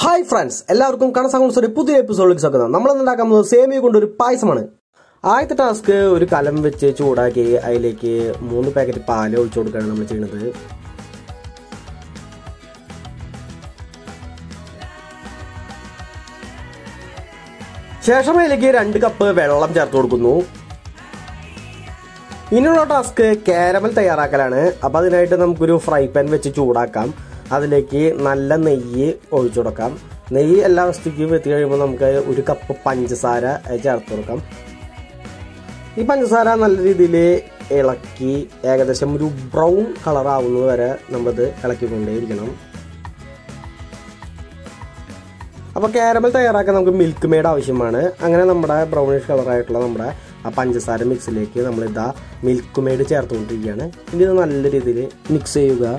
Hi friends, എല്ലാവർക്കും കനാസാകുനാസയുടെ പുതിയ എപ്പിസോഡിലേക്ക് സ്വാഗതം. നമ്മൾ ഇന്ന് ഉണ്ടാക്കാൻ പോകുന്നത് സേമിയ കൊണ്ട് ഒരു പായസമാണ്. ആദ്യത്തെ ടാസ്ക് ഒരു കലം വെച്ച് ചൂടാക്കി അതിലേക്ക് 3 പാക്കറ്റ് പാൽ ഒഴിച്ചു കൊടുക്കുകയാണ് നമ്മൾ ചെയ്യുന്നത്. ശേഷം അതിലേക്ക് 2 കപ്പ് വെള്ളം ചേർത്ത് കൊടുക്കുന്നു. ഇനിയുള്ള ടാസ്ക് കാരമൽ തയ്യാറാക്കലാണ്. അപ്പോൾ അതിനായിട്ട് നമുക്കൊരു ഫ്രൈ പാൻ വെച്ച് ചൂടാക്കാം. അതിലേക്ക് നല്ല നെയ്യ് ഒഴിച്ചു കൊടുക്കാം. നെയ്യ് എല്ലാ വസ്തുക്കും എത്തി കഴിയുമ്പോൾ നമുക്ക് 1 കപ്പ് പഞ്ചസാര ചേർത്ത് കൊടുക്കാം. ഈ പഞ്ചസാര നല്ല രീതിയിൽ ഇളക്കി ഏകദേശം ഒരു ബ്രൗൺ കളർ ആവുന്നത് വരെ നമ്മളിത് ഇളക്കിക്കൊണ്ടേയിരിക്കണം. അപ്പോൾ കാരമൽ തയ്യാറാക്കാൻ നമുക്ക് മിൽക്ക് മെയ്ഡ് ആവശ്യമാണ്. അങ്ങനെ നമ്മുടെ ബ്രൗണിഷ് കളറായിട്ടുള്ള നമ്മുടെ ആ പഞ്ചസാര മിക്സിലേക്ക് നമ്മളിതാ മിൽക്ക് മെയ്ഡ് ചേർത്തുകൊണ്ടിരിക്കുകയാണ്. ഇനി ഇത് നല്ല രീതിയിൽ മിക്സ് ചെയ്യുക.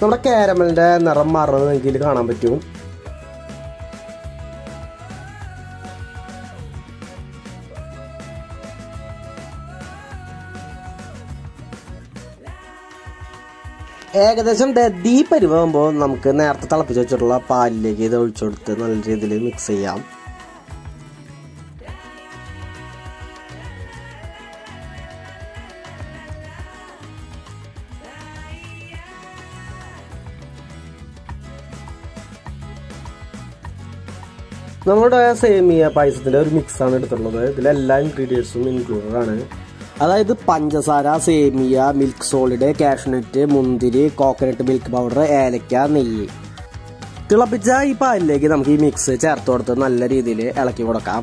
നമ്മുടെ കാരമലിൻ്റെ നിറം മാറുന്നത് നിങ്ങൾക്ക് ഇതിൽ കാണാൻ പറ്റും. ഏകദേശം ഈ പരിവാകുമ്പോൾ നമുക്ക് നേരത്തെ തിളപ്പിച്ച് വെച്ചിട്ടുള്ള പാലിലേക്ക് ഇത് ഒഴിച്ചു കൊടുത്ത് നല്ല രീതിയിൽ മിക്സ് ചെയ്യാം. നമ്മുടെ സേമിയ പായസത്തിൻ്റെ ഒരു മിക്സാണ് എടുത്തിട്ടുള്ളത്. ഇതിലെല്ലാ ഇൻഗ്രീഡിയൻസും ഇൻക്ലൂഡഡ് ആണ്. അതായത് പഞ്ചസാര, സേമിയ, മിൽക്ക് സോളിഡ്, കാഷ്യൂനട്ട്, മുന്തിരി, കോക്കനട്ട് മിൽക്ക് പൗഡർ, ഏലക്ക, നെയ്യ്. തിളപ്പിച്ച ഈ പാലിലേക്ക് നമുക്ക് ഈ മിക്സ് ചേർത്ത് കൊടുത്ത് നല്ല രീതിയിൽ ഇളക്കി കൊടുക്കാം.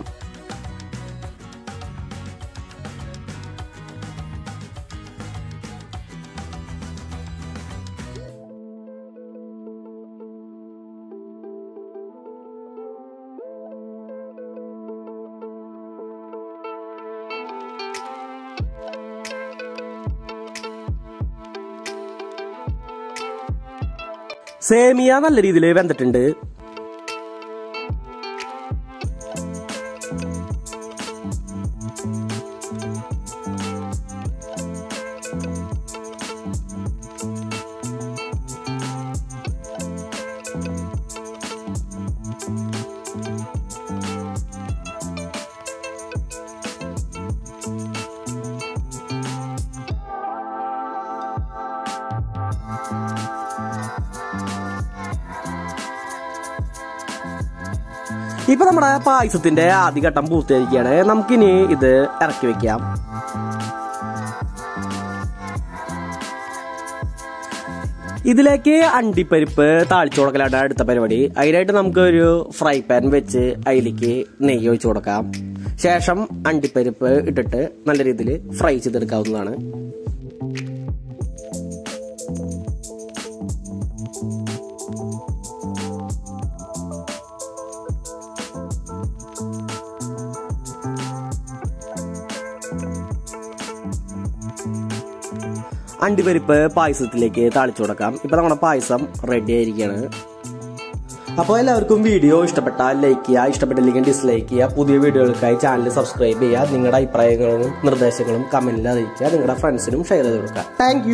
സേമിയ നല്ല രീതിയിൽ വെന്തിട്ടുണ്ട്. ഇപ്പൊ നമ്മുടെ പായസത്തിന്റെ ആദ്യഘട്ടം പൂർത്തിയായിരിക്കുകയാണ്. നമുക്കിനി ഇത് ഇറക്കി വെക്കാം. ഇതിലേക്ക് അണ്ടിപ്പരിപ്പ് താളിച്ചു കൊടുക്കലാണ് അടുത്ത പരിപാടി. അതിനായിട്ട് നമുക്കൊരു ഫ്രൈ പാൻ വെച്ച് അതിലേക്ക് നെയ്യ് ഒഴിച്ചു കൊടുക്കാം. ശേഷം അണ്ടിപ്പരിപ്പ് ഇട്ടിട്ട് നല്ല രീതിയിൽ ഫ്രൈ ചെയ്തെടുക്കാവുന്നതാണ്. അണ്ടിപ്പരിപ്പ് പായസത്തിലേക്ക് താളിച്ചു കൊടുക്കാം. ഇപ്പൊ നമ്മുടെ പായസം റെഡി ആയിരിക്കുകയാണ്. അപ്പോൾ എല്ലാവർക്കും വീഡിയോ ഇഷ്ടപ്പെട്ടാൽ ലൈക്ക് ചെയ്യുക, ഇഷ്ടപ്പെട്ടില്ലെങ്കിൽ ഡിസ്ലൈക്ക് ചെയ്യുക. പുതിയ വീഡിയോകൾക്കായി ചാനൽ സബ്സ്ക്രൈബ് ചെയ്യുക. നിങ്ങളുടെ അഭിപ്രായങ്ങളും നിർദ്ദേശങ്ങളും കമന്റിൽ അറിയിക്കുക. നിങ്ങളുടെ ഫ്രണ്ട്സിനും ഷെയർ ചെയ്ത് കൊടുക്കുക. താങ്ക്